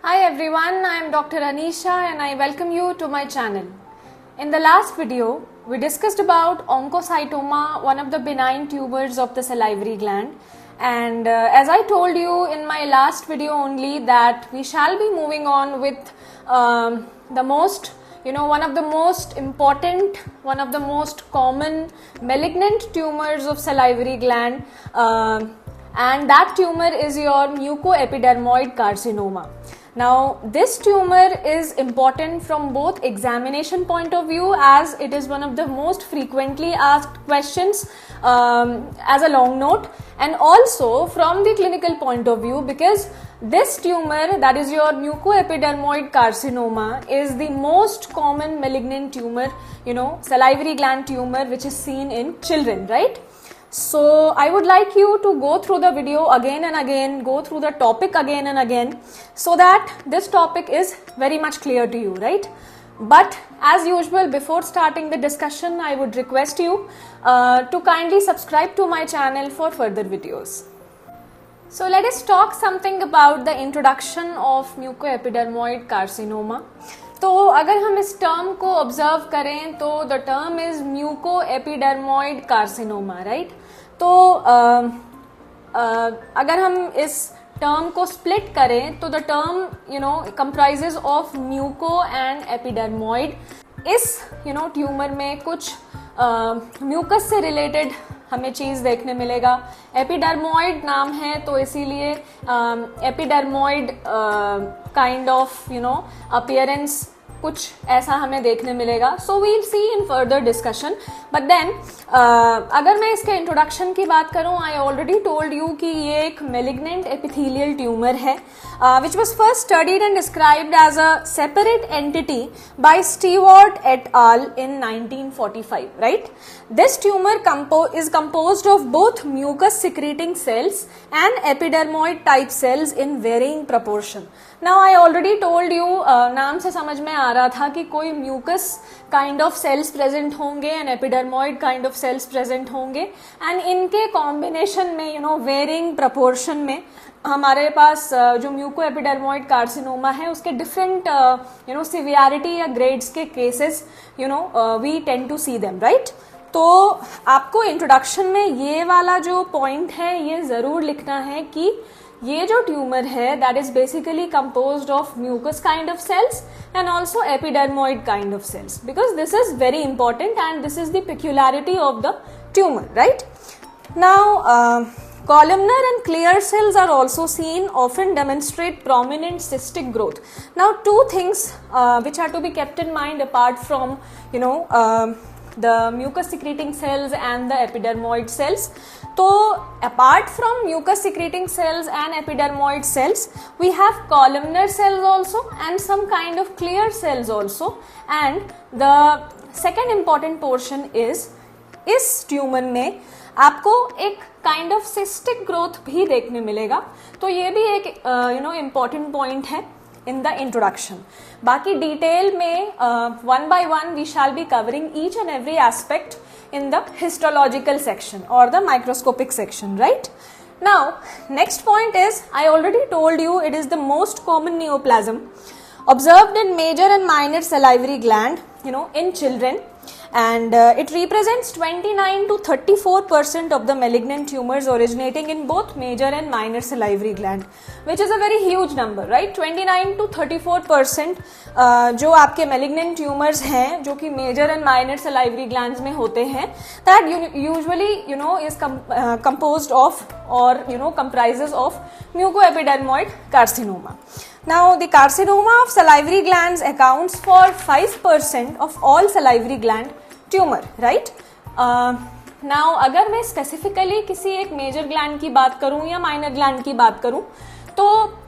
Hi everyone, I am Dr. Anisha and I welcome you to my channel. In the last video, we discussed about oncocytoma, one of the benign tumors of the salivary gland. And as I told you in my last video only that we shall be moving on with the most, one of the most important, one of the most common malignant tumors of salivary gland. And that tumor is your mucoepidermoid carcinoma. Now this tumor is important from both examination point of view, as it is one of the most frequently asked questions as a long note, and also from the clinical point of view, because this tumor, that is your mucoepidermoid carcinoma, is the most common malignant tumor, salivary gland tumor, which is seen in children, right? So I would like you to go through the video again and again, go through the topic again and again, so that this topic is very much clear to you, right? But as usual, before starting the discussion, I would request you to kindly subscribe to my channel for further videos. So let us talk something about the introduction of mucoepidermoid carcinoma. तो अगर हम इस term को observe करें तो the term is mucoepidermoid carcinoma, right? तो अगर हम इस टर्म को स्प्लिट करें तो the term comprises of muco and epidermoid. इस ट्यूमर में कुछ म्यूकस से रिलेटेड हमें चीज़ देखने मिलेगा. एपिडर्मोइड नाम है तो इसीलिए एपिडर्मोइड काइंड ऑफ अपीयरेंस कुछ ऐसा हमें देखने मिलेगा. So we'll see in further discussion. But then अगर मैं इसके इंट्रोडक्शन की बात करूं, आई ऑलरेडी टोल्ड यू कि ये एक मेलिग्नेंट एपिथेलियल ट्यूमर है which was first studied and described as a separate entity by Stewart et al. In 1945, right? This tumor is composed of both mucus secreting cells and epidermoid type cells in varying proportion. Now I already told you, नाम से समझ में आ रहा था कि कोई mucus kind of cells present होंगे and epidermoid kind of cells present होंगे, and इनके combination में varying proportion में हमारे पास जो म्यूकोएपिडर्मोइड कार्सिनोमा है उसके डिफरेंट सिवियरिटी या ग्रेड्स के cases we tend to see them, right? तो आपको इंट्रोडक्शन में ये वाला जो पॉइंट है ये जरूर लिखना है कि ये जो ट्यूमर है that is basically composed of mucous kind of cells and also epidermoid kind of cells, because this is very important and this is the peculiarity of the tumour, right? Now columnar and clear cells are also seen, often demonstrate prominent cystic growth. Now two things which are to be kept in mind apart from the mucus secreting cells and the epidermoid cells. So apart from mucus secreting cells and epidermoid cells, we have columnar cells also and some kind of clear cells also. And the second important portion is इस tumour में आपको एक kind of cystic growth भी देखने मिलेगा. तो ये भी एक इम्पॉर्टेंट पॉइंट है इन द इंट्रोडक्शन. बाकी डिटेल में one by one we shall be covering each and every aspect in the histological section or the microscopic section, right? Now next point is, I already told you, it is the most common neoplasm observed in major and minor salivary gland in children, and it represents 29 to 34% of the malignant tumors originating in both major and minor salivary gland, which is a very huge number, right? 29 to 34% जो आपके malignant tumors हैं जो कि major and minor salivary glands में होते हैं, that usually is composed of or comprises of mucoepidermoid carcinoma. Now the carcinoma of salivary glands accounts for 5% of all salivary gland tumor, right? Now अगर मैं specifically किसी एक major gland की बात करूं या minor gland की बात करूं, तो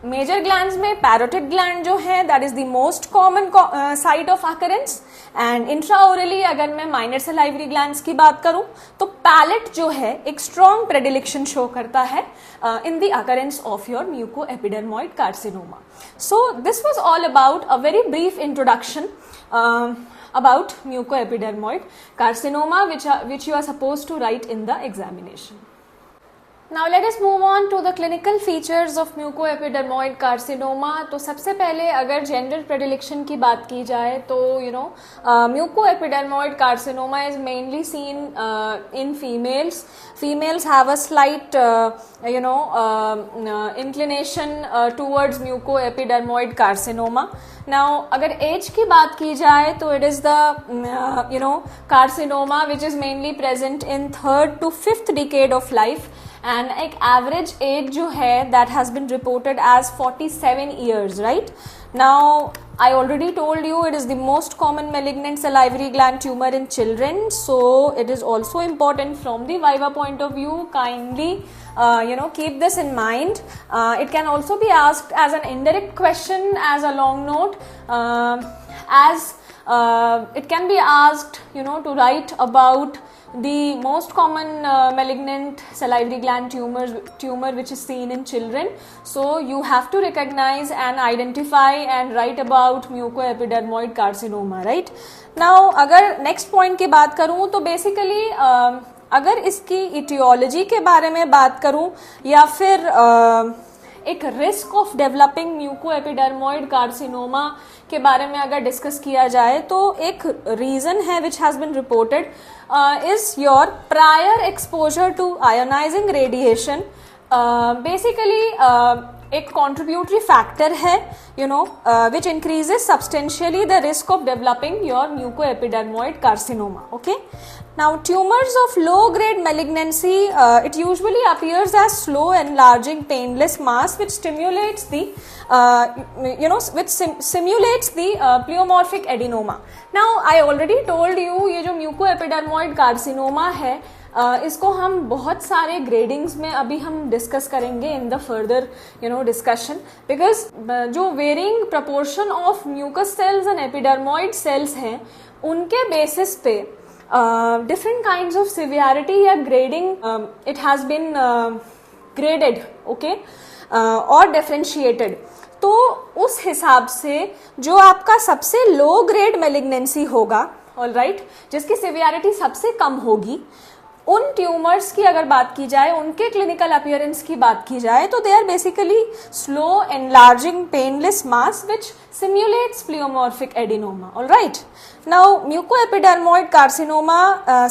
मेजर ग्लैंड्स में पैरोटिड ग्लैंड जो है that is the most common site of occurrence, and intraorally अगर मैं माइनर सलाइवरी ग्लैंड्स की बात करूं तो पैलेट जो है एक स्ट्रॉन्ग प्रेडिलेक्शन शो करता है in the occurrence of your mucoepidermoid carcinoma. So this was all about a very brief introduction about mucoepidermoid carcinoma which you are supposed to write in the examination. Now let us move on to the clinical features of mucoepidermoid carcinoma. तो सबसे पहले अगर general predilection की बात की जाए तो mucoepidermoid carcinoma is mainly seen in females. Females have a slight inclination towards mucoepidermoid carcinoma. Now अगर age की बात की जाए तो it is the carcinoma which is mainly present in 3rd to 5th decade of life. And एक average age जो है that has been reported as 47 years, right? Now I already told you it is the most common malignant salivary gland tumor in children, so it is also important from the viva point of view. Kindly keep this in mind. It can also be asked as an indirect question, as a long note, it can be asked to write about the most common malignant salivary gland tumor which is seen in children. So you have to recognize and identify and write about mucoepidermoid carcinoma, right? Now अगर next point की बात करूँ तो basically अगर इसकी etiology के बारे में बात करूँ या फिर एक रिस्क ऑफ डेवलपिंग म्यूकोएपिडर्मोइड कार्सिनोमा के बारे में अगर डिस्कस किया जाए तो एक रीजन है which has been reported is your prior exposure to ionising radiation. Basically एक कॉन्ट्रीब्यूटरी फैक्टर है which increases substantially the risk of developing your mucoepidermoid carcinoma. Okay. Now tumors of low grade malignancy, it usually appears as slow enlarging painless mass which stimulates the simulates the pleomorphic adenoma. Now I already told you ये जो mucoepidermoid carcinoma है इसको हम बहुत सारे gradings में अभी हम डिस्कस करेंगे in the further discussion, because जो varying proportion of mucous cells and epidermoid cells हैं उनके बेसिस पे different kinds of severity या grading it has been graded, okay, और differentiated. तो उस हिसाब से जो आपका सबसे लो ग्रेड मेलिग्नेंसी होगा, ऑल राइट, जिसकी सिवियरिटी सबसे कम होगी, उन ट्यूमर्स की अगर बात की जाए, उनके क्लिनिकल अपीयरेंस की बात की जाए तो they are basically slow enlarging painless mass which simulates pleomorphic adenoma. All right. Now mucoepidermoid carcinoma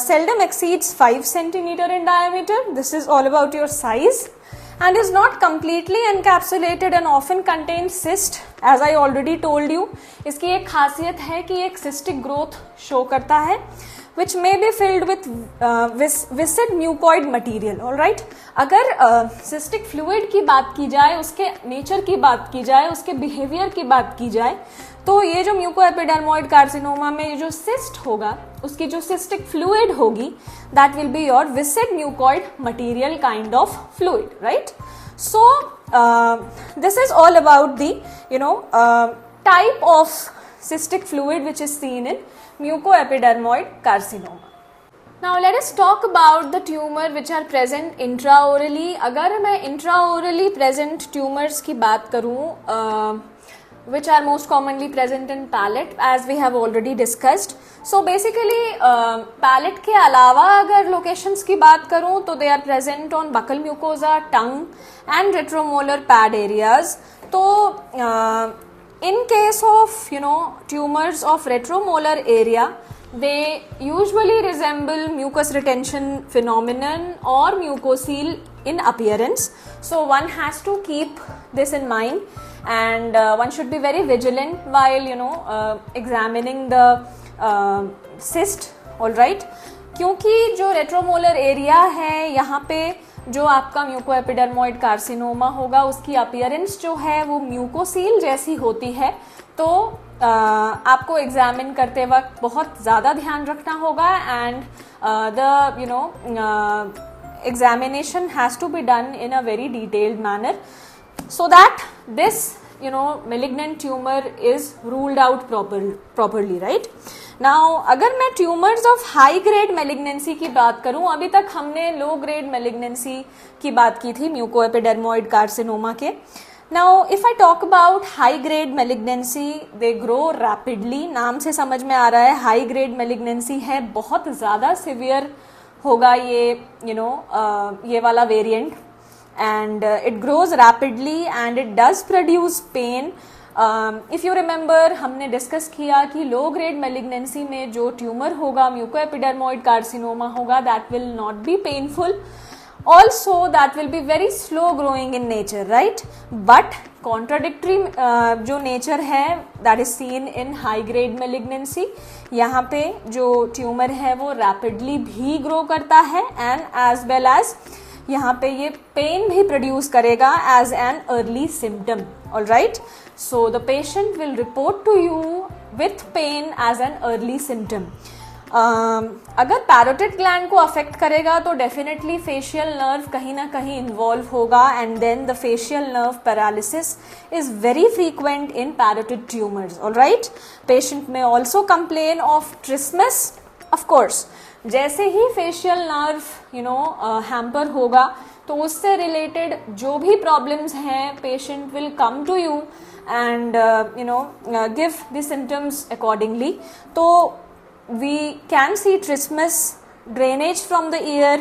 seldom exceeds 5 centimeter in diameter. This is all about your size and is not completely encapsulated and often contains cyst. As I already told you, इसकी एक खासियत है कि एक cystic growth show करता है which may be filled with viscid mucoid material. All right. अगर cystic fluid की बात की जाए, उसके nature की बात की जाए, उसके behavior की बात की जाए, तो ये जो म्यूकोएपिडर्मोइड कार्सिनोमा में ये जो सिस्ट होगा, उसकी जो सिस्टिक फ्लूइड होगी, that will be your viscid mucoid material kind of fluid, right. So this is all about the type of cystic fluid which is seen in mucoepidermoid carcinoma. Now let us talk about the tumor which are present intraorally. अगर मैं intraorally present tumors की बात करूँ, which are most commonly present in palate, as we have already discussed. So basically palate के अलावा अगर locations की बात करूँ तो they are present on buccal mucosa, tongue and retromolar pad areas. तो in case of tumors of retromolar area, they usually resemble mucus retention phenomenon or mucocele in appearance. So one has to keep this in mind. And one should be very vigilant while examining the cyst, all right. क्योंकि जो रेट्रोमोलर area है यहाँ पे जो आपका म्यूकोएपिडर्मोइड carcinoma होगा उसकी appearance जो है वो म्यूकोसील जैसी होती है, तो आपको एग्जामिन करते वक्त बहुत ज़्यादा ध्यान रखना होगा. And the examination has to be done in a very detailed manner so that this malignant tumor is ruled out properly, right. Now अगर मैं tumors of high grade malignancy की बात करूं, अभी तक हमने low grade malignancy की बात की थी म्यूकोएपिडर्मोइड कार्सिनोमा के. Now if I talk about high grade malignancy, they grow rapidly. नाम से समझ में आ रहा है high grade malignancy है, बहुत ज़्यादा severe होगा ये ये वाला variant. and it grows rapidly and it does produce pain. If you remember, हमने डिस्कस किया कि लो ग्रेड मेलिग्नेंसी में जो ट्यूमर होगा, म्यूकोएपिडर्मोइड कार्सिनोमा होगा, that will not be painful. Also that will be very slow growing in nature, right? But contradictory जो nature है, that is seen in high grade malignancy. यहाँ पे जो ट्यूमर है वो rapidly भी grow करता है and as well as यहाँ पे ये pain भी produce करेगा as an early symptom. All right? So the patient will report to you with pain as an early symptom. अगर पैरोटिड ग्लैंड को अफेक्ट करेगा तो डेफिनेटली फेशियल नर्व कहीं ना कहीं इन्वॉल्व होगा and then the facial nerve paralysis is very frequent in parotid tumours. Alright, patient में also complain of trismus. Of course जैसे ही फेशियल नर्व हैम्पर होगा तो उससे रिलेटेड जो भी प्रॉब्लम्स हैं patient will come to you and give the symptoms accordingly. तो we can see trismus, drainage from the ear,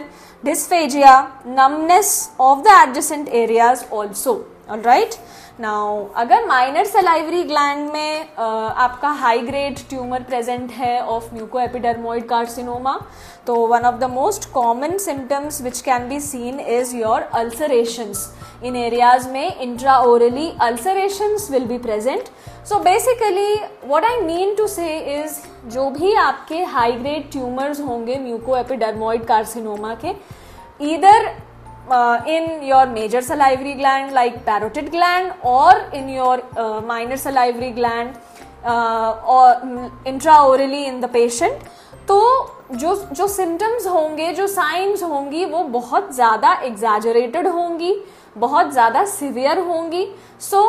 dysphagia, numbness of the adjacent areas also. All right. Now अगर minor salivary gland में आपका high grade tumor present है of mucoepidermoid carcinoma, तो one of the most common symptoms which can be seen is your ulcerations. In areas में intraorally ulcerations will be present. So basically what I mean to say is जो भी आपके high grade tumors होंगे mucoepidermoid carcinoma के, either in your major salivary gland like parotid gland or in your minor salivary gland or intraorally in the patient, तो जो symptoms होंगे, जो signs होंगी वो बहुत ज़्यादा exaggerated होंगी, बहुत ज़्यादा severe होंगी. So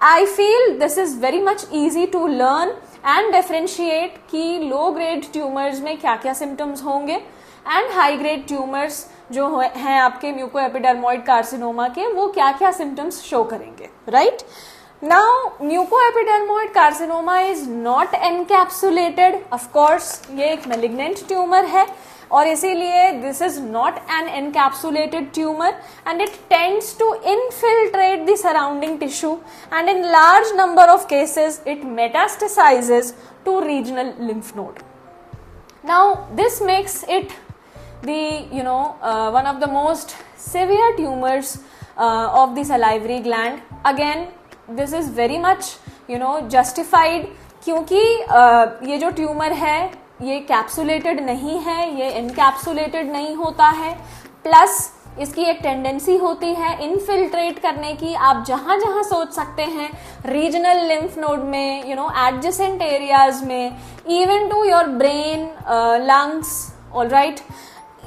I feel this is very much easy to learn and differentiate कि low grade tumors में क्या क्या symptoms होंगे and high grade tumors जो हैं आपके म्यूकोएपिडर्मोइड कार्सिनोमा के वो क्या क्या symptoms show करेंगे, right? Now mucoepidermoid carcinoma is not encapsulated. Of course ये एक malignant tumor है और इसीलिए this is not an encapsulated tumor and it tends to infiltrate the surrounding tissue and in large number of cases it metastasizes to regional lymph node. Now this makes it the one of the most severe tumors of the salivary gland. Again this is very much justified क्योंकि ये जो tumour है ये capsulated नहीं है, ये encapsulated नहीं होता है, प्लस इसकी एक टेंडेंसी होती है इनफिल्ट्रेट करने की. आप जहां जहां सोच सकते हैं रीजनल लिम्फ नोड में, एडजेसेंट एरियाज में, even to your brain, lungs, alright,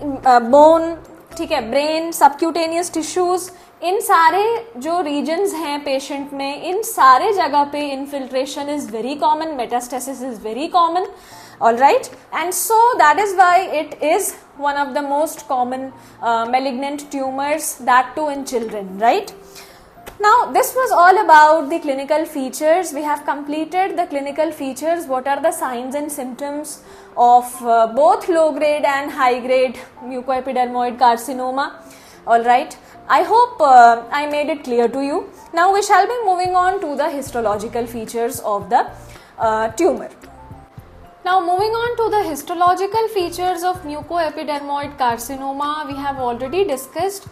bone, ठीक है, ब्रेन, सबक्यूटेनियस टिश्यूज, इन सारे जो रीजन्स हैं पेशेंट में, इन सारे जगह पे infiltration is very common, metastasis is very common. All right, and so that is why it is one of the most common malignant tumors, that too in children, right? Now this was all about the clinical features. We have completed the clinical features. What are the signs and symptoms of both low grade and high grade mucoepidermoid carcinoma? All right, I hope I made it clear to you. Now we shall be moving on to the histological features of the tumor. Now moving on to the histological features of mucoepidermoid carcinoma, we have already discussed.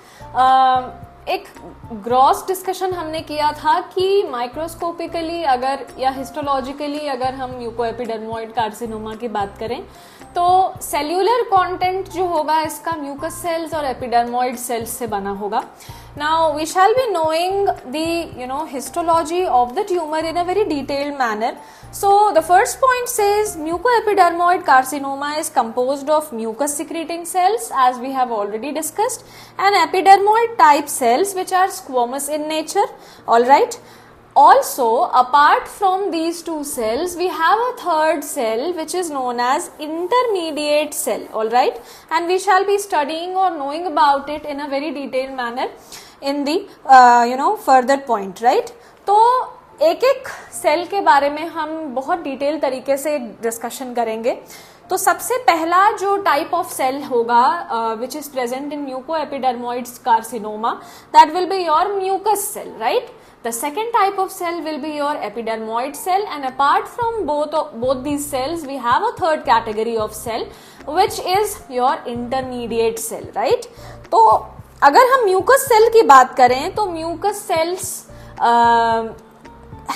एक gross discussion हमने किया था कि microscopically अगर या histologically अगर हम म्यूकोएपिडर्मोइड carcinoma की बात करें तो सेल्यूलर कंटेंट जो होगा इसका म्यूकस सेल्स और एपिडर्मोइड सेल्स से बना होगा. Now we shall be knowing the histology of the tumor in a very detailed manner. So the first point says mucoepidermoid carcinoma is composed of mucus secreting cells, as we have already discussed, and epidermoid type cells which are squamous in nature. All right. Also, apart from these two cells, we have a third cell which is known as intermediate cell. All right, and we shall be studying or knowing about it in a very detailed manner in the further point, right? तो एक एक cell के बारे में हम बहुत detail तरीके से डिस्कशन करेंगे तो सबसे पहला जो टाइप ऑफ सेल होगा which is present in mucoepidermoids carcinoma, that will be your mucous cell, right? The second type of cell will be your epidermoid cell, and apart from both these cells, we have a third category of cell, which is your intermediate cell, right? तो अगर हम mucus cell की बात करें तो mucus cells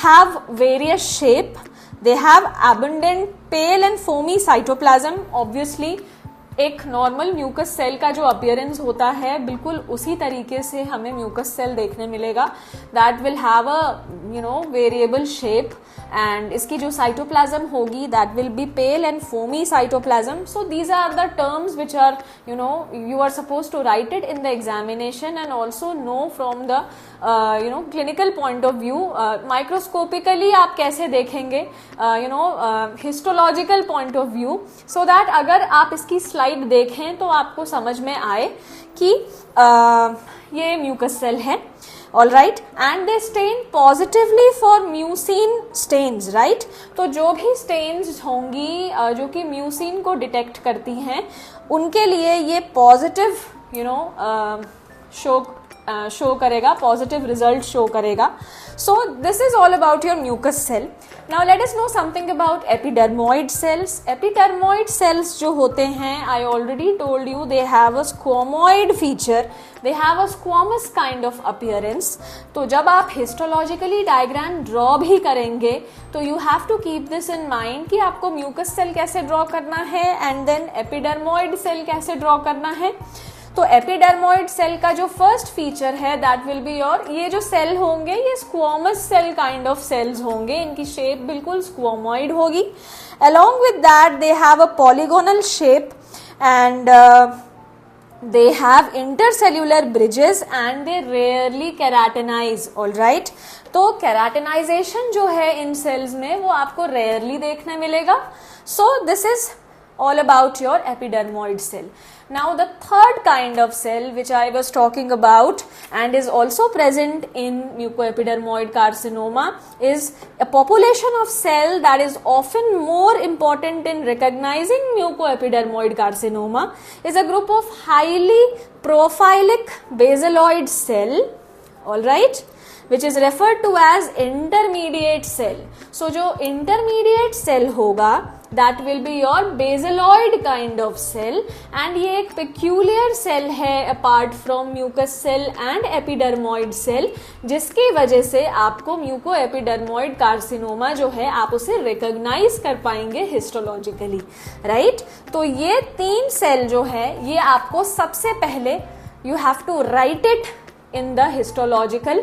have various shape. They have abundant pale and foamy cytoplasm. Obviously, एक normal mucus cell का जो अपीयरेंस होता है बिल्कुल उसी तरीके से हमें म्यूकस सेल देखने मिलेगा. That will have a variable shape, and इसकी जो साइटोप्लाज्म होगी that will be pale and foamy cytoplasm. So these are the terms which are you are supposed to write it in the examination and also know from the clinical point of view. Microscopically आप कैसे देखेंगे, histological point of view, so that अगर आप इसकी slide देखें तो आपको समझ में आए कि ये म्यूकस सेल है. All right, and they stain positively for mucin stains, right? तो जो भी stains होंगी जो कि म्यूसिन को डिटेक्ट करती हैं उनके लिए ये पॉजिटिव शो करेगा, पॉजिटिव रिजल्ट शो करेगा. So this is all about your mucous cell. Now let us know something about epidermoid cells. Epidermoid cells जो होते हैं, I already told you, they have a squamoid feature, they have a squamous kind of appearance. तो जब आप histologically diagram draw भी करेंगे तो you have to keep this in mind कि आपको म्यूकस सेल कैसे ड्रॉ करना है एंड देन एपिडर्मोइड सेल कैसे ड्रॉ करना है. तो एपिडर्मोइड सेल का जो फर्स्ट फीचर है दैट विल बी योर, ये जो सेल होंगे ये squamous cell kind of cells होंगे, इनकी शेप बिल्कुल स्क्वामॉइड होगी. Along with that they have a polygonal shape and they have intercellular bridges and they rarely keratinize. all right, तो keratinization जो है इन cells में वो आपको rarely देखने मिलेगा. so this is all about your epidermoid cell. Now the third kind of cell which I was talking about and is also present in mucoepidermoid carcinoma is a population of cell that is often more important in recognizing mucoepidermoid carcinoma, is a group of highly prophyllic basaloid cell, all right, which is referred to as intermediate cell. So जो intermediate cell होगा that will be your basaloid kind of cell, and ये एक peculiar cell है apart from mucus cell and epidermoid cell, जिसकी वजह से आपको mucoepidermoid carcinoma जो है आप उसे recognize कर पाएंगे histologically, right? तो ये तीन सेल जो है ये आपको सबसे पहले you have to write it in the histological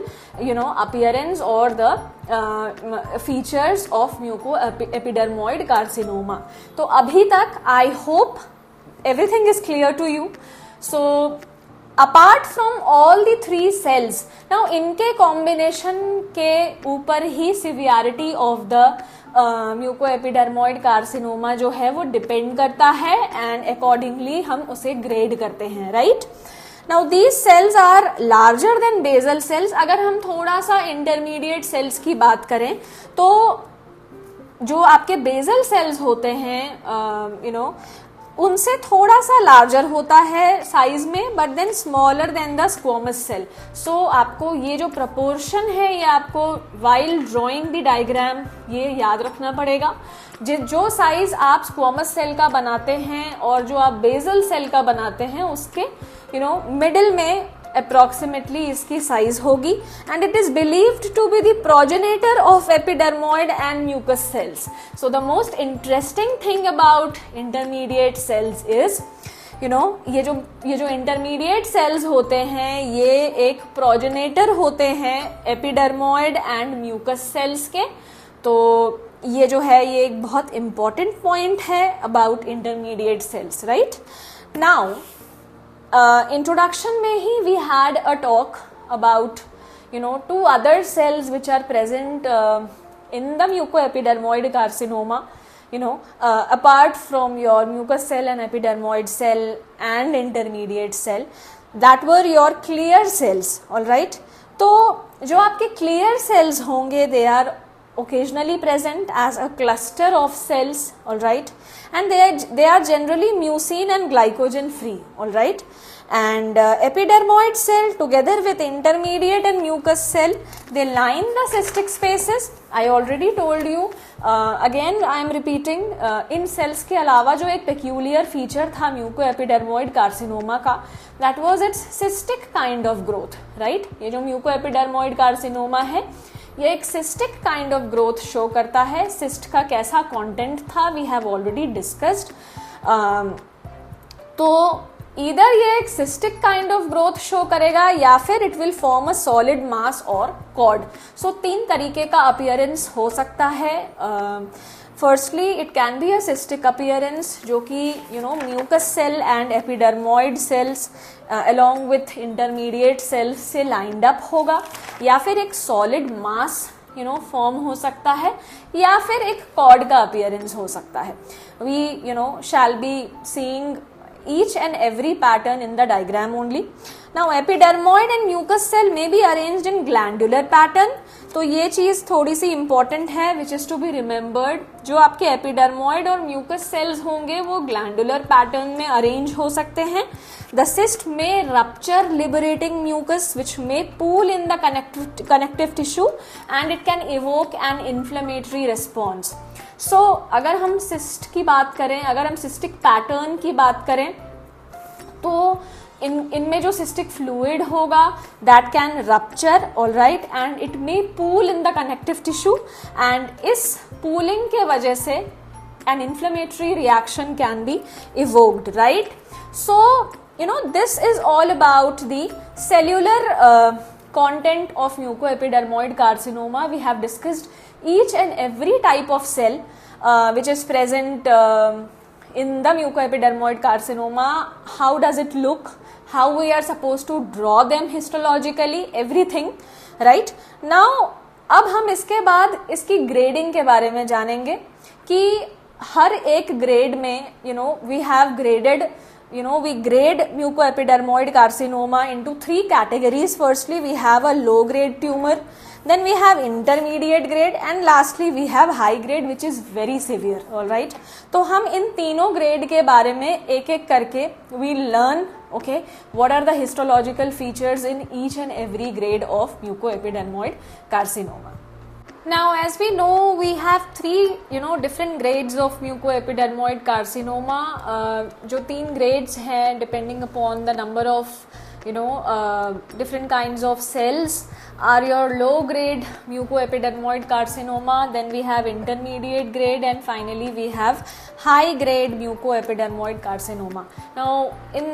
appearance or the features of mucoepidermoid carcinoma. तो अभी तक I hope everything is clear to you. So apart from all the three cells, now इनके combination के ऊपर ही severity of the mucoepidermoid carcinoma जो है वो depend करता है and accordingly हम उसे grade करते हैं, right? Now these cells are larger than basal cells. अगर हम थोड़ा सा intermediate cells की बात करें तो जो आपके basal cells होते हैं उनसे थोड़ा सा लार्जर होता है साइज में, but then smaller than the squamous cell. सो आपको ये जो प्रपोर्शन है ये आपको वाइल ड्रॉइंग द डायग्राम ये याद रखना पड़ेगा. जो साइज आप स्क्वामस सेल का बनाते हैं और जो आप बेसल सेल का बनाते हैं उसके मिडिल में approximately इसकी साइज होगी. and it is believed to be the progenitor of epidermoid and mucus cells. so the most interesting thing about intermediate cells is ये जो इंटरमीडिएट सेल्स होते हैं ये एक प्रोजेनेटर होते हैं एपिडर्मोइड एंड म्यूकस सेल्स के. तो ये जो है ये एक बहुत इंपॉर्टेंट पॉइंट है about intermediate cells, right? Now introduction में ही we had a talk about two other cells which are present in the mucoepidermoid carcinoma, apart from your mucus cell and epidermoid cell and intermediate cell, that were your clear cells, all right? तो जो आपके clear cells होंगे they are occasionally present as a cluster of cells, all right, and they are generally mucin and glycogen free, all right, and epidermoid cell together with intermediate and mucous cell, they line the cystic spaces. I already told you, again I am repeating, in cells के अलावा जो एक peculiar feature था म्यूकोएपिडर्मोइड carcinoma का, that was its cystic kind of growth, right? ये जो म्यूकोएपिडर्मोइड carcinoma है ये एक cystic kind of growth show करता है. सिस्ट का कैसा कंटेंट था वी हैव ऑलरेडी डिस्कस्ड. तो इधर ये एक cystic kind of growth show करेगा या फिर it will form a solid मास और कॉर्ड. सो 3 तरीके का अपीयरेंस हो सकता है. Firstly it can be a cystic appearance जो कि mucous cell and epidermoid cells along with intermediate cells से lined up होगा, या फिर एक solid mass फॉर्म हो सकता है, या फिर एक कॉर्ड का अपीयरेंस हो सकता है. We shall be seeing each and every pattern in the diagram only. Now epidermoid and mucous cell may be arranged in glandular pattern. तो ये चीज थोड़ी सी इंपॉर्टेंट है which is to be remembered. जो आपके एपिडर्मोइड और म्यूकस सेल्स होंगे वो ग्लैंडुलर पैटर्न में अरेंज हो सकते हैं. द सिस्ट में रप्चर लिबरेटिंग म्यूकस विच में pool in the connective tissue and it can evoke an inflammatory response. So अगर हम सिस्ट की बात करें, अगर हम सिस्टिक पैटर्न की बात करें, तो इनमें जो सिस्टिक फ्लूइड होगा that can rupture, all right, and it may pool in the connective tissue, and इस पूलिंग के वजह से an inflammatory reaction can be evoked, right. So this is all about the cellular content of mucoepidermoid carcinoma. We have discussed each and every type of cell which is present in the mucoepidermoid carcinoma. How does it look? How we are supposed to draw them histologically? Everything, right? Now, अब हम इसके बाद इसकी grading के बारे में जानेंगे कि हर एक ग्रेड में we have graded, we grade mucoepidermoid carcinoma into 3 categories. Firstly, we have a low grade tumor, then we have intermediate grade, and lastly we have high grade which is very severe, all right. तो हम इन तीनों grade के बारे में एक एक करके we learn, okay, what are the histological features in each and every grade of mucoepidermoid carcinoma. Now, as we know, we have 3 different grades of mucoepidermoid carcinoma. जो 3 grades हैं depending upon the number of different kinds of cells are your low grade mucoepidermoid carcinoma, then we have intermediate grade, and finally we have high grade mucoepidermoid carcinoma. Now in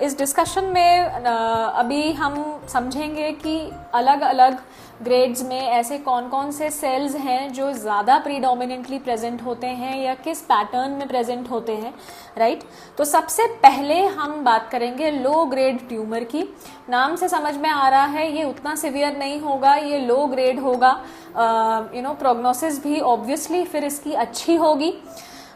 इस discussion में अभी हम समझेंगे कि अलग अलग grades में ऐसे कौन कौन से सेल्स हैं जो ज़्यादा प्रीडोमिनेंटली प्रेजेंट होते हैं या किस पैटर्न में प्रेजेंट होते हैं, राइट. तो सबसे पहले हम बात करेंगे लो ग्रेड ट्यूमर की. नाम से समझ में आ रहा है ये उतना सिवियर नहीं होगा, ये लो ग्रेड होगा. प्रोग्नोसिस भी ऑब्वियसली फिर इसकी अच्छी होगी,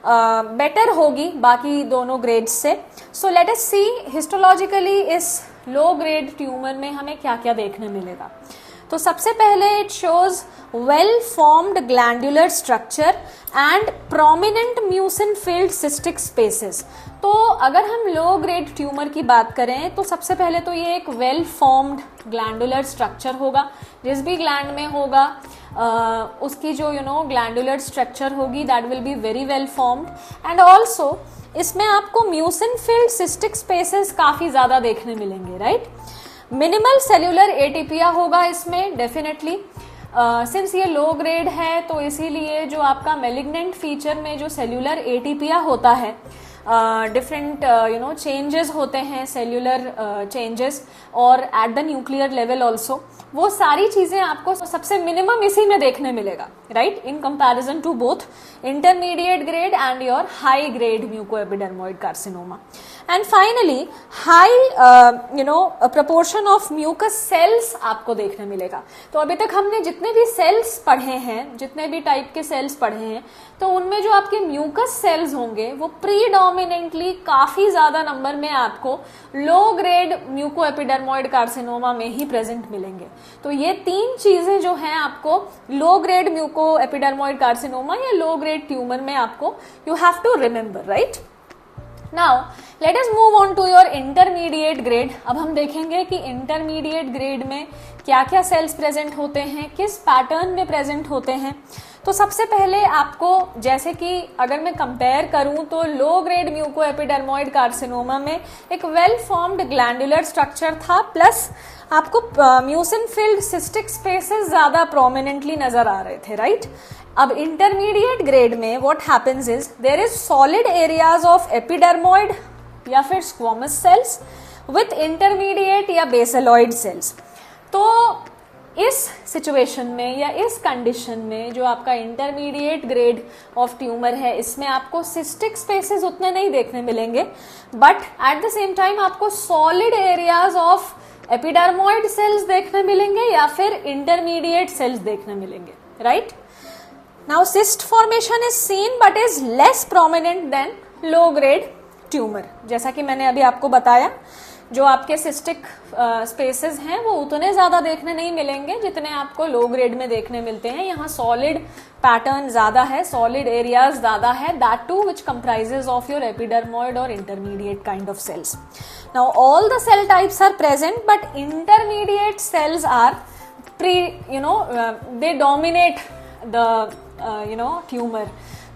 बेटर होगी बाकी दोनों ग्रेड्स से. सो लेट अस सी हिस्टोलॉजिकली इस लो ग्रेड ट्यूमर में हमें क्या क्या देखने मिलेगा. तो सबसे पहले it shows well formed glandular structure and prominent mucin filled cystic spaces. तो अगर हम लो ग्रेड ट्यूमर की बात करें तो सबसे पहले तो ये एक वेल फॉर्म्ड ग्लैंडुलर स्ट्रक्चर होगा. जिस भी ग्लैंड में होगा उसकी जो ग्लैंडुलर स्ट्रक्चर होगी that will be very well formed, and also इसमें आपको म्यूसिन फिल्ड सिस्टिक स्पेसेस काफी ज्यादा देखने मिलेंगे, राइट. मिनिमल सेल्यूलर एटीपिया होगा इसमें डेफिनेटली. सिंस ये लो ग्रेड है तो इसीलिए जो आपका मेलिग्नेंट फीचर में जो सेल्यूलर एटीपिया होता है, डिफरेंट चेंजेस होते हैं, सेल्यूलर चेंजेस और at the nuclear level also, वो सारी चीजें आपको सबसे मिनिमम इसी में देखने मिलेगा, right, in comparison to both intermediate grade and your high grade mucoepidermoid carcinoma. And finally high proportion of mucous cells आपको देखने मिलेगा। तो अभी तक हमने जितने भी सेल्स पढ़े हैं, जितने भी टाइप के सेल्स पढ़े हैं, तो उनमें जो आपके म्यूकस सेल्स होंगे वो प्रीडोमिनेंटली काफी ज्यादा नंबर में आपको लो ग्रेड म्यूको एपिडर्मोइड कार्सिनोमा में ही प्रेजेंट मिलेंगे। तो ये तीन चीजें जो हैं आपको लो ग्रेड म्यूको एपिडर्मोइड कार्सिनोमा या लो ग्रेड ट्यूमर में आपको you have to remember, right. Now let us move on to your intermediate grade. अब हम देखेंगे कि इंटरमीडिएट ग्रेड में क्या क्या सेल्स प्रेजेंट होते हैं, किस पैटर्न में प्रेजेंट होते हैं। तो सबसे पहले आपको, जैसे कि अगर मैं कंपेयर करूं तो लो ग्रेड म्यूको एपिडर्मोइड कार्सिनोमा में एक वेल फॉर्म्ड ग्लैंडुलर स्ट्रक्चर था, प्लस आपको म्यूसिन फिल्ड सिस्टिक स्पेसेस ज्यादा प्रोमिनेंटली नजर आ रहे थे, राइट। अब इंटरमीडिएट ग्रेड में what happens is there is solid areas of epidermoid या फिर स्क्वॉमस सेल्स विथ इंटरमीडिएट या बेसलॉइड सेल्स। तो इस सिचुएशन में या इस कंडीशन में जो आपका इंटरमीडिएट ग्रेड ऑफ ट्यूमर है, इसमें आपको सिस्टिक स्पेसेस उतने नहीं देखने मिलेंगे, but at the same time आपको solid areas of epidermoid cells देखने मिलेंगे या फिर इंटरमीडिएट सेल्स देखने मिलेंगे, right. Now cyst formation is seen but is less prominent than low grade tumour. जैसा कि मैंने अभी आपको बताया, जो आपके सिस्टिक स्पेसेस हैं वो उतने ज्यादा देखने नहीं मिलेंगे जितने आपको लो ग्रेड में देखने मिलते हैं। यहाँ सॉलिड पैटर्न ज्यादा है, सॉलिड एरियाज ज्यादा है, that too which comprises of your epidermoid और intermediate kind of cells. Now all the cell types are present but intermediate cells are they dominate the tumour.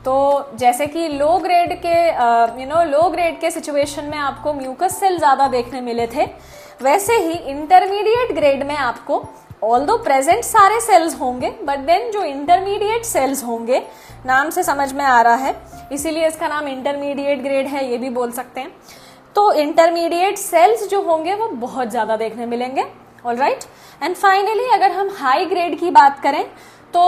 तो जैसे कि लो ग्रेड के situation में आपको mucous cell ज्यादा देखने मिले थे, वैसे ही इंटरमीडिएट ग्रेड में आपको ऑल्दो प्रेजेंट सारे सेल्स होंगे, बट देन जो इंटरमीडिएट सेल्स होंगे, नाम से समझ में आ रहा है इसीलिए इसका नाम इंटरमीडिएट ग्रेड है, ये भी बोल सकते हैं। तो इंटरमीडिएट सेल्स जो होंगे वो बहुत ज्यादा देखने मिलेंगे, ऑलराइट। एंड फाइनली अगर हम हाई ग्रेड की बात करें तो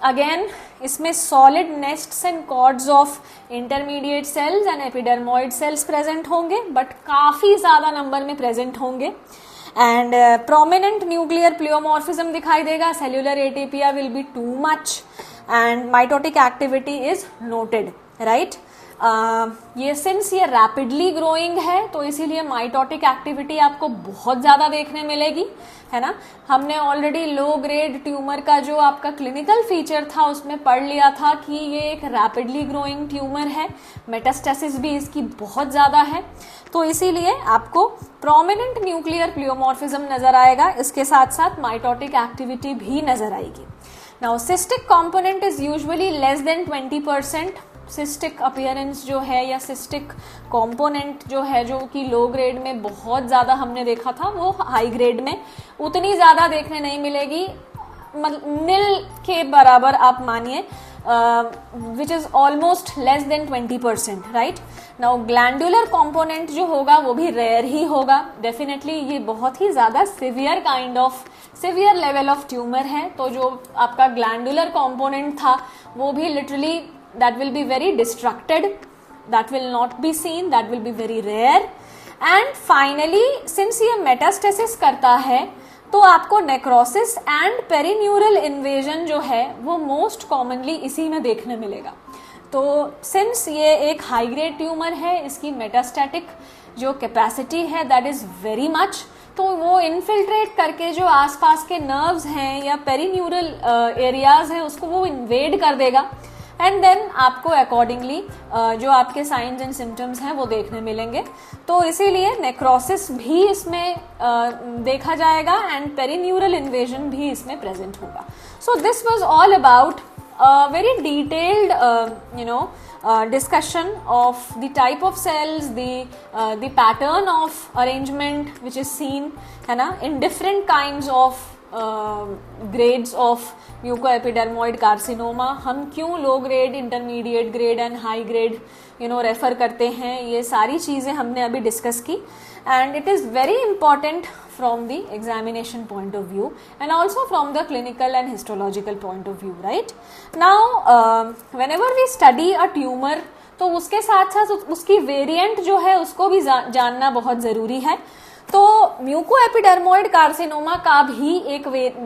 अगेन इसमें solid nests and cords of intermediate cells and epidermoid cells present होंगे, बट काफी ज्यादा नंबर में प्रेजेंट होंगे। एंड प्रोमिनेंट न्यूक्लियर प्लियोमॉर्फिज्म दिखाई देगा, cellular atypia will be too much and mitotic activity is noted, right. ये since ये rapidly growing है तो इसीलिए माइटोटिक एक्टिविटी आपको बहुत ज्यादा देखने मिलेगी, है ना। हमने ऑलरेडी लो ग्रेड ट्यूमर का जो आपका क्लिनिकल फीचर था उसमें पढ़ लिया था कि ये एक रैपिडली ग्रोइंग ट्यूमर है, मेटास्टेसिस भी इसकी बहुत ज्यादा है, तो इसीलिए आपको प्रोमिनेंट न्यूक्लियर प्लियोमॉर्फिज्म नजर आएगा, इसके साथ साथ माइटोटिक एक्टिविटी भी नजर आएगी। Now cystic component is usually less than 20%। Cystic appearance जो है या सिस्टिक कंपोनेंट जो है, जो कि लो ग्रेड में बहुत ज्यादा हमने देखा था, वो हाई ग्रेड में उतनी ज्यादा देखने नहीं मिलेगी, मतलब नील के बराबर आप मानिए, which is almost less than 20%, right. Now glandular component जो होगा वो भी रेयर ही होगा, डेफिनेटली ये बहुत ही ज्यादा सिवियर लेवल ऑफ ट्यूमर है, तो जो आपका ग्लैंडुलर कंपोनेंट था वो भी literally that will be very destructed, that will not be seen, that will be very rare. And finally since ये metastasis करता है तो आपको नेक्रोसिस एंड पेरीन्यूरल इन्वेजन जो है वो मोस्ट कॉमनली इसी में देखने मिलेगा। तो सिंस ये एक हाई ग्रेड ट्यूमर है, इसकी मेटास्टैटिक जो कैपेसिटी है दैट इज वेरी मच, तो वो इन्फिल्ट्रेट करके जो आसपास के नर्व्स हैं या पेरीन्यूरल एरियाज हैं उसको वो इन्वेड कर देगा, एंड देन आपको अकॉर्डिंगली जो आपके साइंस एंड सिम्टम्स हैं वो देखने मिलेंगे। तो इसीलिए नेक्रोसिस भी इसमें देखा जाएगा एंड पेरीन्यूरल इन्वेजन भी इसमें प्रेजेंट होगा। सो this was all about very detailed discussion of the type of cells, the pattern of arrangement which is seen, है ना, in different kinds of grades of mucoepidermoid carcinoma. हम क्यों low grade, intermediate grade and high grade refer करते हैं, ये सारी चीजें हमने अभी डिस्कस की। and it is very important from the examination point of view and also from the clinical and histological point of view, right? Now whenever we study a tumor, तो उसके साथ साथ उसकी वेरिएंट जो है उसको भी जानना बहुत जरूरी है। तो म्यूकोएपिडर्मोइड कार्सिनोमा का भी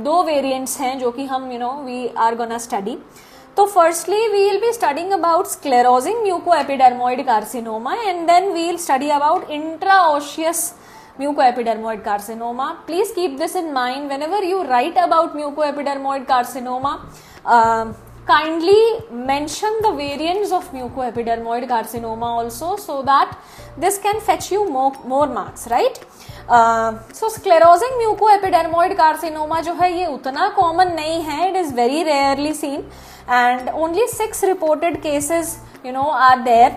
दो वेरिएंट्स हैं जो कि हम वी आर गोना स्टडी। तो firstly we will be studying about sclerosing mucoepidermoid carcinoma and then we will study about intraosseous mucoepidermoid carcinoma. Please keep this in mind whenever you write about mucoepidermoid carcinoma, kindly mention the variants of mucoepidermoid carcinoma also, so that this can fetch you more marks, right? So sclerosing mucoepidermoid carcinoma जो है ये उतना common नहीं है, it is very rarely seen and only 6 reported cases are there.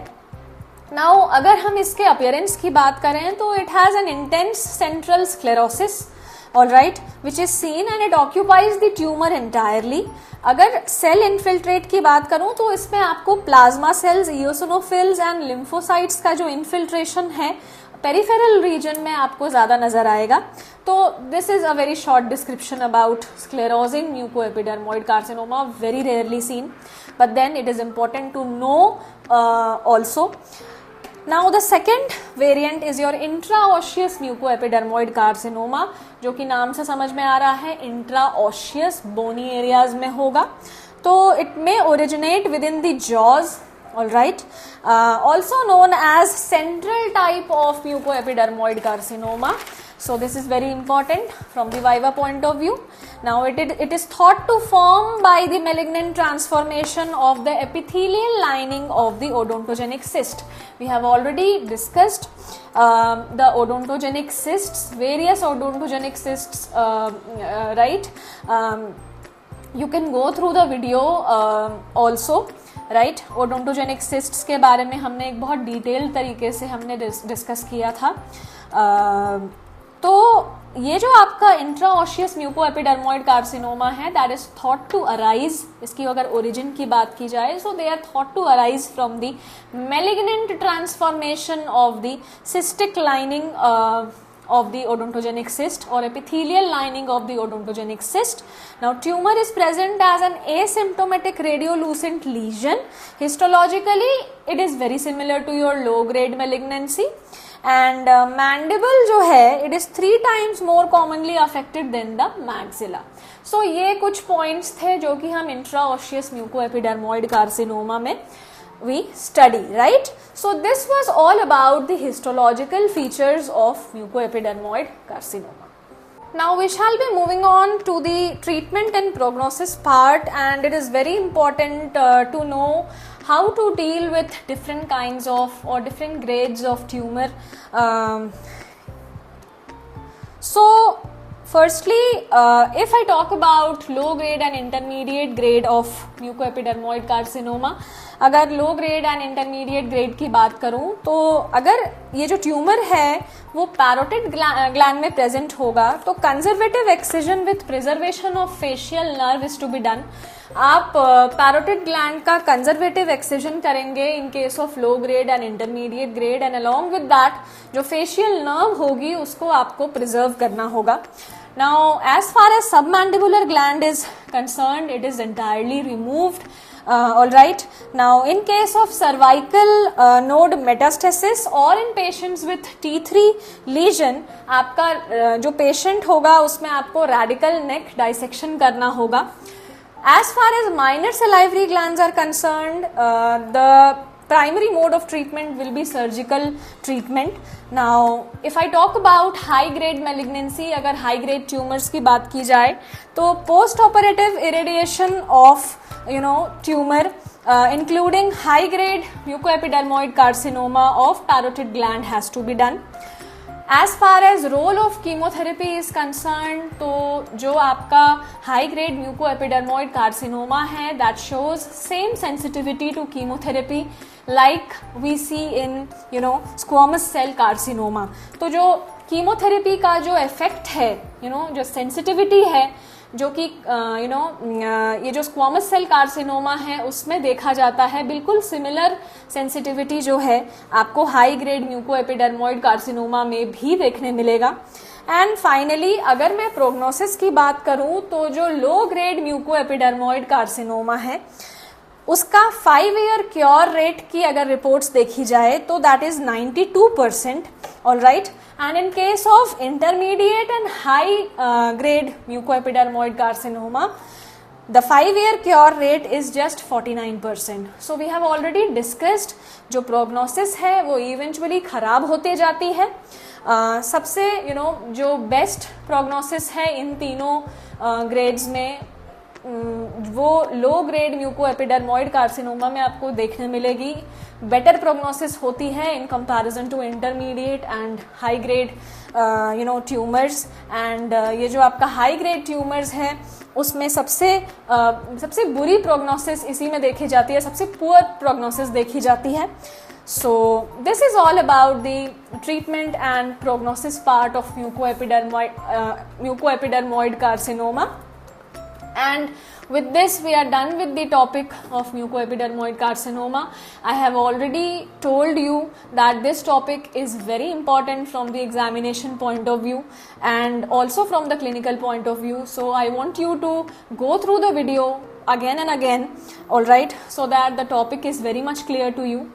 Now अगर हम इसके appearance की बात करें तो it has an intense central sclerosis, all right, which is seen and it occupies the tumor entirely. अगर सेल इन्फिल्ट्रेट की बात करूं तो इसमें आपको plasma cells, eosinophils and lymphocytes का जो इन्फिल्ट्रेशन है पेरिफेरल रीजन में आपको ज्यादा नजर आएगा। तो this is a very short description about sclerosing mucoepidermoid carcinoma, very rarely seen, but then it is important to know also. Now the second variant is your intraosseous mucoepidermoid carcinoma, जो कि नाम से समझ में आ रहा है intraosseous, bony areas में होगा। तो it may originate within the jaws, all right, also known as central type of mucoepidermoid carcinoma. So this is very important from the viva point of view. Now it is thought to form by the malignant transformation of the epithelial lining of the odontogenic cyst. We have already discussed the odontogenic cysts, various odontogenic cysts, right? You can go through the video also, right? Odontogenic cysts के बारे में हमने एक बहुत detail तरीके से हमने discuss किया था। तो ये जो आपका इंट्राऑशियस म्यूकोएपिडर्मोइड कार्सिनोमा है, that is thought to arise, इसकी अगर ओरिजिन की बात की जाए, so they are thought to arise from the malignant transformation of the cystic lining of the odontogenic cyst or epithelial lining of the odontogenic cyst. Now tumor is present as an asymptomatic radiolucent lesion. Histologically it is very similar to your low grade malignancy and mandible जो है it is 3 times more commonly affected than the maxilla. So ये कुछ points थे जो कि हम intraosseous mucoepidermoid carcinoma में we study, right? So this was all about the histological features of mucoepidermoid carcinoma. Now we shall be moving on to the treatment and prognosis part, and it is very important to know how to deal with different kinds of or different grades of tumor. So firstly, if I talk about low grade and intermediate grade of mucoepidermoid carcinoma, अगर लो grade and intermediate grade की बात करूं तो अगर ये जो tumour है वो पैरोटिड ग्लैंड में प्रेजेंट होगा तो conservative excision with preservation of facial nerve is to be done. आप पैरोटिड ग्लैंड का कंजर्वेटिव एक्सिजन करेंगे in case of low grade and intermediate grade, and along with that जो facial nerve होगी उसको आपको प्रिजर्व करना होगा। Now as far as submandibular gland is concerned, it is entirely removed. All right. Now in case of cervical node metastasis or in patients with T3 lesion, आपका जो patient होगा उसमें आपको radical neck dissection करना होगा। As far as minor salivary glands are concerned, the primary mode of treatment will be surgical treatment. Now if I talk about high grade malignancy, अगर high grade tumors की बात की जाए तो post operative irradiation of tumor including high grade mucoepidermoid carcinoma of parotid gland has to be done. As far as role of chemotherapy is concerned, तो जो आपका high grade mucoepidermoid carcinoma है that shows same sensitivity to chemotherapy like we see in squamous cell carcinoma. तो जो chemotherapy का जो effect है जो sensitivity है जो कि ये जो स्क्वामस सेल कार्सिनोमा है उसमें देखा जाता है। बिल्कुल सिमिलर सेंसिटिविटी जो है आपको हाई ग्रेड म्यूको एपिडर्मोइड कार्सिनोमा में भी देखने मिलेगा। एंड फाइनली अगर मैं प्रोग्नोसिस की बात करूं तो जो लो ग्रेड म्यूको एपिडर्मोइड कार्सिनोमा है उसका 5 ईयर क्योर रेट की अगर रिपोर्ट्स देखी जाए तो that is 92%, alright. And in case of intermediate and high grade mucoepidermoid carcinoma the 5 year cure rate is just 49%. So we have already discussed जो prognosis है वो eventually खराब होते जाती है। सबसे जो बेस्ट prognosis है इन तीनों ग्रेड्स में वो लो ग्रेड म्यूको एपिडर्मोइड कार्सिनोमा में आपको देखने मिलेगी। बेटर प्रोग्नोसिस होती है in comparison to intermediate and high grade tumours. And ये जो आपका हाई ग्रेड ट्यूमर्स है उसमें सबसे बुरी प्रोग्नोसिस इसी में देखी जाती है, सबसे पुअर प्रोग्नोसिस देखी जाती है। So this is all about the treatment and prognosis part of mucoepidermoid carcinoma. And with this we are done with the topic of mucoepidermoid carcinoma. I have already told you that this topic is very important from the examination point of view and also from the clinical point of view. So I want you to go through the video again and again, alright, so that the topic is very much clear to you.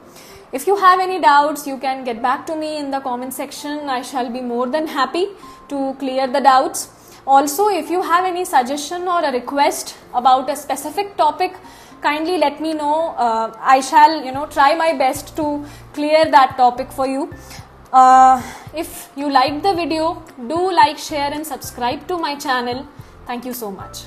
If you have any doubts, you can get back to me in the comment section. I shall be more than happy to clear the doubts. Also, if you have any suggestion or a request about a specific topic, kindly let me know. I shall, try my best to clear that topic for you. If you liked the video, do like, share and subscribe to my channel. Thank you so much.